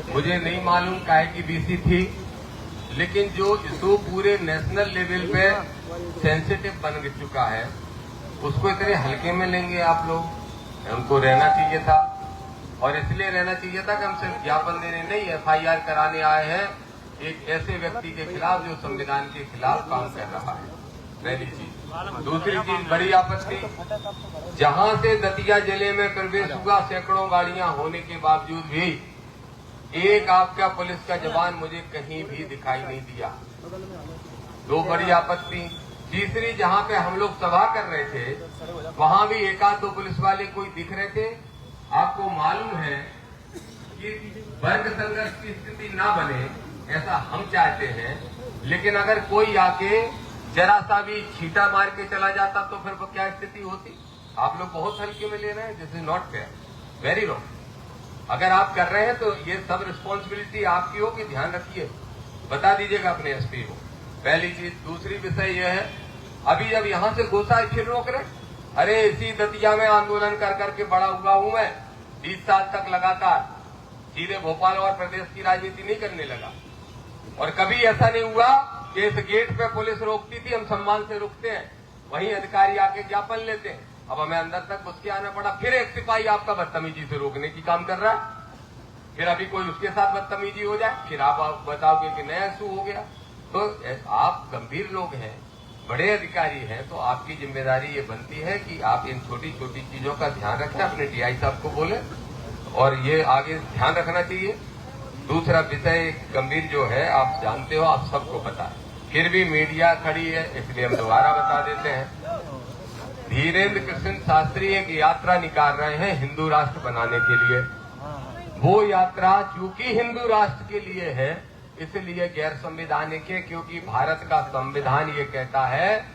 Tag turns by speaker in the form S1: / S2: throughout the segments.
S1: मुझे नहीं मालूम काहे की बीसी थी, लेकिन जो इशू पूरे नेशनल लेवल पे सेंसिटिव बन चुका है उसको इतने हल्के में लेंगे आप लोग? उनको रहना चाहिए था, और इसलिए रहना चाहिए था कि हम सिर्फ ज्ञापन देने नहीं FIR कराने आए हैं एक ऐसे व्यक्ति के खिलाफ जो संविधान के खिलाफ काम कर रहा है। पहली चीज। दूसरी चीज, बड़ी आपत्ति, जहां से दतिया जिले में प्रवेश हुआ सैकड़ों गाड़ियां होने के बावजूद भी एक आपका पुलिस का जवान मुझे कहीं भी दिखाई नहीं दिया। दो बड़ी आपत्ति। तीसरी, जहां पे हम लोग सभा कर रहे थे वहां भी एक आध दो पुलिस वाले कोई दिख रहे थे। आपको मालूम है कि वर्ग संघर्ष की स्थिति ना बने ऐसा हम चाहते हैं, लेकिन अगर कोई आके जरा सा भी छींटा मार के चला जाता तो फिर क्या स्थिति होती? आप लोग बहुत हल्के में ले रहे हैं। This is not fair, very wrong. अगर आप कर रहे हैं तो ये सब रिस्पॉन्सिबिलिटी आपकी हो कि ध्यान रखिए, बता दीजिएगा अपने SP को। पहली चीज। दूसरी विषय यह है, अभी जब यहां से घुसा फिर रोक रहे। अरे इसी दतिया में आंदोलन कर करके बड़ा हुआ हूं मैं, 20 साल तक लगातार सीधे भोपाल और प्रदेश की राजनीति नहीं करने लगा, और कभी ऐसा नहीं हुआ कि इस गेट पे पुलिस रोकती थी, हम सम्मान से रुकते हैं, वहीं अधिकारी आके ज्ञापन लेते हैं। अब हमें अंदर तक घुस के आना पड़ा, फिर एक सिपाही आपका बदतमीजी से रोकने की काम कर रहा है, फिर अभी कोई उसके साथ बदतमीजी हो जाए, फिर आप बताओगे कि नया इशू हो गया। तो आप गंभीर लोग हैं, बड़े अधिकारी हैं, तो आपकी जिम्मेदारी ये बनती है कि आप इन छोटी छोटी चीजों का ध्यान रखें, अपने DI साहब को बोले, और ये आगे ध्यान रखना चाहिए। दूसरा विषय गंभीर जो है, आप जानते हो, आप सबको पता है, फिर भी मीडिया खड़ी है इसलिए हम दोबारा बता देते हैं। धीरेन्द्र कृष्ण शास्त्री एक यात्रा निकाल रहे हैं हिंदू राष्ट्र बनाने के लिए। वो यात्रा चूंकि हिंदू राष्ट्र के लिए है इसलिए गैर संवैधानिक है, क्योंकि भारत का संविधान ये कहता है,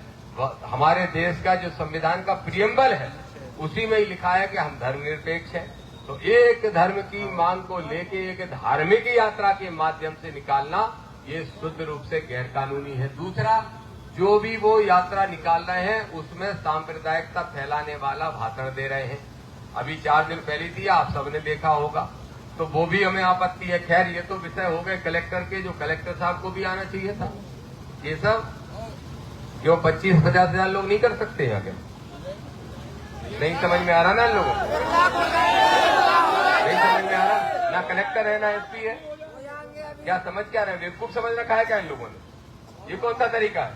S1: हमारे देश का जो संविधान का प्रियम्बल है उसी में ही लिखा है कि हम धर्मनिरपेक्ष हैं। तो एक धर्म की मांग को लेके एक धार्मिक यात्रा के माध्यम से निकालना ये शुद्ध रूप से गैर कानूनी है। दूसरा, जो भी वो यात्रा निकाल रहे हैं उसमें सांप्रदायिकता फैलाने वाला भाषण दे रहे हैं। अभी 4 दिन पहले थी, आप सबने देखा होगा, तो वो भी हमें आपत्ति है। खैर ये तो विषय हो गए कलेक्टर के, जो कलेक्टर साहब को भी आना चाहिए था। ये सब क्यों 25-50 हजार लोग नहीं कर सकते हैं? आगे नहीं समझ में आ रहा ना इन लोगों को? नहीं समझ में आ रहा ना, कलेक्टर है ना SP है, क्या समझ क्या रहे? बेवकूफ समझ रखा है क्या इन लोगों ने? ये कौन सा तरीका है?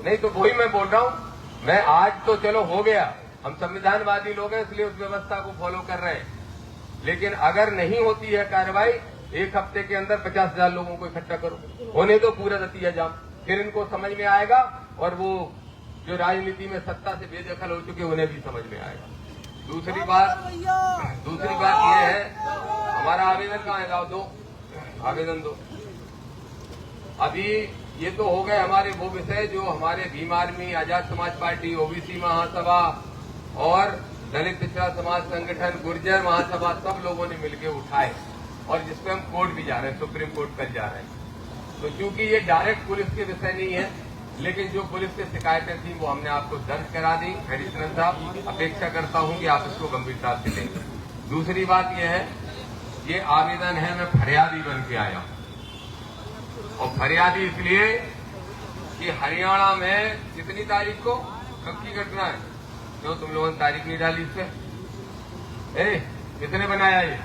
S1: नहीं तो वही मैं बोल रहा हूं, मैं आज तो चलो हो गया, हम संविधानवादी लोग हैं इसलिए उस व्यवस्था को फॉलो कर रहे हैं, लेकिन अगर नहीं होती है कार्रवाई, एक हफ्ते के अंदर 50,000 लोगों को इकट्ठा करो, होने दो पूरा दतिया जाम, फिर इनको समझ में आएगा, और वो जो राजनीति में सत्ता से बेदखल हो चुके उन्हें भी समझ में आएगा। दूसरी बात ये है, हमारा आवेदन कहाँ है? लाओ दो, आवेदन दो। अभी ये तो हो गए हमारे वो विषय जो हमारे Bhim army, Azad Samaj party, OBC महासभा और दलित पिछड़ा समाज संगठन, गुर्जर महासभा, सब लोगों ने मिलकर उठाए, और जिसपे हम कोर्ट भी जा रहे हैं, सुप्रीम कोर्ट कल जा रहे हैं। तो चूंकि ये डायरेक्ट पुलिस के विषय नहीं है, लेकिन जो पुलिस की शिकायतें थी वो हमने आपको दर्ज करा दी। एडिशनल साहब, अपेक्षा करता हूं कि आप इसको गंभीरता से लेंगे। दूसरी बात यह है, ये आवेदन है, मैं फरियादी बन के आया हूं, और फरियादी इसलिए कि हरियाणा में कितनी तारीख को, कब की घटना है? क्यों तुम लोगों ने तारीख नहीं डाली इस पे? किसने बनाया ये?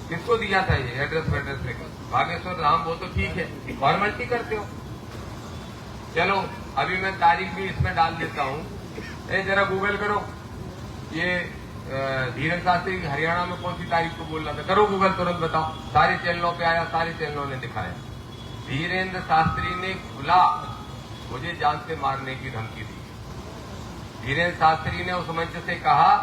S1: किसको दिया था ये एड्रेस लेकर? बागेश्वर राम, वो तो ठीक है, फॉर्मेलिटी करते हो। चलो अभी मैं तारीख भी इसमें डाल देता हूं। जरा गूगल करो, ये धीरेन्द्र शास्त्री हरियाणा में कौन सी तारीख को बोल रहा था? करो गूगल, तुरंत बताओ। सारे चैनलों पे आया, सारे चैनलों ने दिखाया। धीरेन्द्र शास्त्री ने खुला मुझे जान से मारने की धमकी दी। धीरेन्द्र शास्त्री ने उस मंच से कहा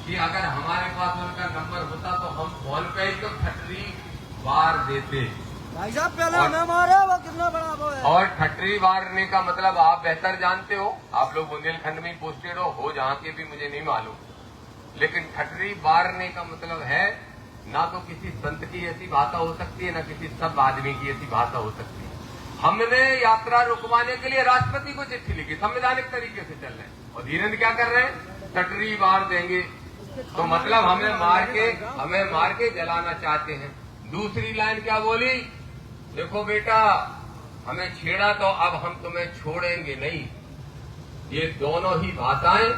S1: कि अगर हमारे पास उनका नंबर होता तो हम फोन पे ही तो ठटरी वार देते।
S2: भाई साहब पहले हमें मारे, वो कितना बड़ा वो है।
S1: और ठटरी मारने का मतलब आप बेहतर जानते हो, आप लोग बुंदेलखंड में पोस्टेड हो जहां के भी मुझे नहीं मालूम, लेकिन ठटरी मारने का मतलब है ना तो किसी संत की ऐसी भाषा हो सकती है, ना किसी सब आदमी की ऐसी भाषा हो सकती है। हमने यात्रा रुकवाने के लिए राष्ट्रपति को चिट्ठी लिखी, संवैधानिक तरीके से चल रहे हैं, और धीरेन्द्र क्या कर रहे हैं? ठटरी मार देंगे। तो मतलब हमें मार के जलाना चाहते हैं। दूसरी लाइन क्या बोली, देखो बेटा हमें छेड़ा तो अब हम तुम्हें छोड़ेंगे नहीं। ये दोनों ही भाषाएं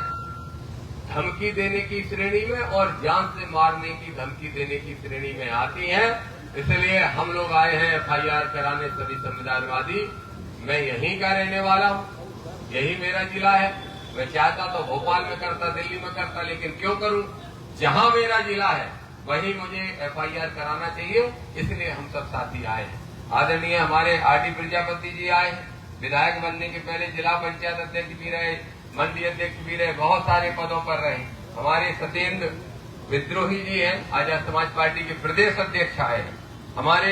S1: धमकी देने की श्रेणी में और जान से मारने की धमकी देने की श्रेणी में आती हैं। इसलिए हम लोग आए हैं FIR कराने सभी संविधानवादी। मैं यहीं का रहने वाला हूं, यही मेरा जिला है। मैं चाहता तो भोपाल में करता, दिल्ली में करता, लेकिन क्यों करूं, जहां मेरा जिला है वहीं मुझे FIR कराना चाहिए। इसलिए हम सब साथी आए हैं। आदरणीय हमारे RD प्रजापति जी आए हैं, विधायक बनने के पहले जिला पंचायत अध्यक्ष भी रहे, मंडी अध्यक्ष भी रहे, बहुत सारे पदों पर रहे। हमारे सत्येंद्र विद्रोही जी हैं, आजाद समाज पार्टी के प्रदेश अध्यक्ष आए हैं। हमारे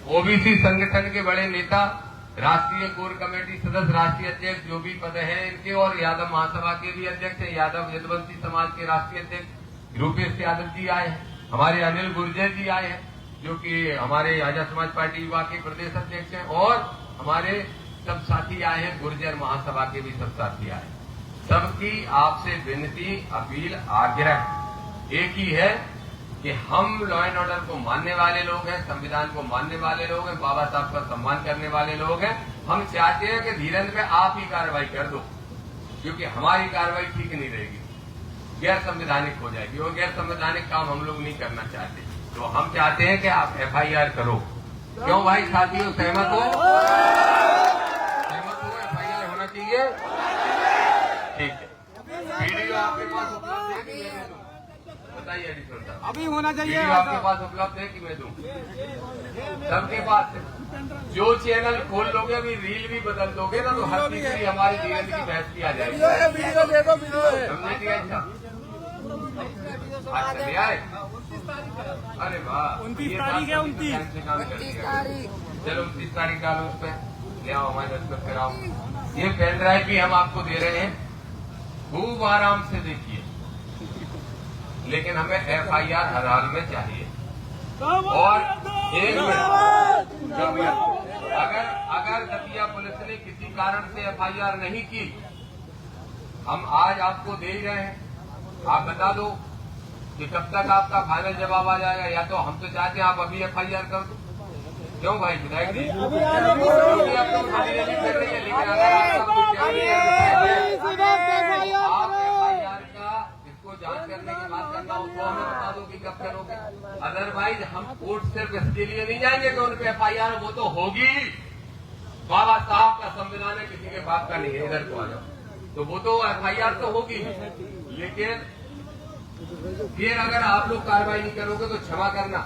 S1: OBC संगठन के बड़े नेता, राष्ट्रीय कोर कमेटी सदस्य, राष्ट्रीय अध्यक्ष जो भी पद है इनके, और यादव महासभा के भी अध्यक्ष हैं, यादव यदुवंशी समाज के राष्ट्रीय अध्यक्ष रूपेश यादव जी आए हैं। हमारे अनिल गुर्जर जी आए हैं जो कि हमारे आजाद समाज पार्टी युवा के प्रदेश अध्यक्ष हैं, और हमारे सब साथी आए हैं, गुर्जर महासभा के भी सब साथी आए हैं। सबकी आपसे विनती, अपील, आग्रह एक ही है कि हम लॉ एंड ऑर्डर को मानने वाले लोग हैं, संविधान को मानने वाले लोग हैं, बाबा साहब का सम्मान करने वाले लोग हैं। हम चाहते हैं कि धीरेन्द्र पे आप ही कार्रवाई कर दो, क्योंकि हमारी कार्रवाई ठीक नहीं रहेगी, गैर संवैधानिक हो जाएगी, और गैर संवैधानिक काम हम लोग नहीं करना चाहते। तो हम चाहते हैं कि आप FIR करो। क्यों भाई साथियों, सहमत हो? FIR होना चाहिए, ठीक है। वीडियो आपके पास उपलब्ध है कि मैं दूं? बताइए एडिटर साहब,
S2: अभी होना चाहिए।
S1: वीडियो आपके पास उपलब्ध है कि मैं दूं? सबके पास है। जो चैनल खोल लोगे, अभी रील भी बदल दोगे ना, तो हर तीसरी हमारी धीरेन्द्र की बहस की आ जाएगी।
S2: वीडियो देखो, वीडियो है।
S1: समझे दिया अच्छा? आज चले आए? अरे वाह,
S2: 29 तारीख है, 29
S1: चलो 29 तारीख डालो उस पर, ले आओ हमारे दस्तखत कराओ। ये पेन ड्राइव भी हम आपको दे रहे हैं, खूब आराम से देखिए, लेकिन हमें FIR हर हाल में चाहिए। और एक मिनट, अगर दतिया पुलिस ने किसी कारण से FIR नहीं की, हम आज आपको दे ही रहे हैं, आप बता दो कि कब तक आपका फाइनल जवाब आ जाएगा। या तो हम तो चाहते हैं आप अभी FIR कर दो। क्यों भाई विधायक जी, क्योंकि आप लोग खाली नहीं कर रही है, लेकिन अगर आपका कोई आप FIR का इसको जांच करने की बात करना हो तो हमें बता दो कि कब करोगे। अदरवाइज हम कोर्ट सिर्फ इसके लिए नहीं जाएंगे कि उन पर FIR, वो तो होगी। बाबा साहब का संविधान है, किसी के बाप का नहीं है, इधर को आ जाओ। तो वो तो FIR तो होगी, लेकिन फिर अगर आप लोग कार्रवाई नहीं करोगे तो क्षमा करना,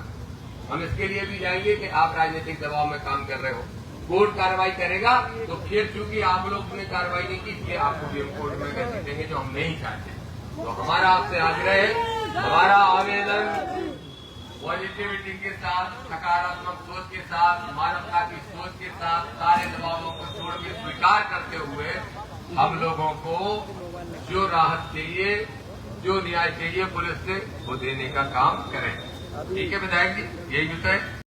S1: हम इसके लिए भी जाएंगे कि आप राजनीतिक दबाव में काम कर रहे हो। कोर्ट कार्रवाई करेगा तो फिर चूंकि आप लोग ने कार्रवाई नहीं की, इसलिए आपको भी हम कोर्ट में कैसे देंगे, जो हम नहीं चाहते। तो हमारा आपसे आग्रह है, हमारा आवेदन पॉजिटिविटी के साथ, सकारात्मक सोच के साथ, मानवता की सोच के साथ, सारे दबावों को छोड़ के स्वीकार करते हुए हम लोगों को जो राहत चाहिए, जो न्याय चाहिए पुलिस से, वो देने का काम करें। ठीक है विधायक जी, यही विषय।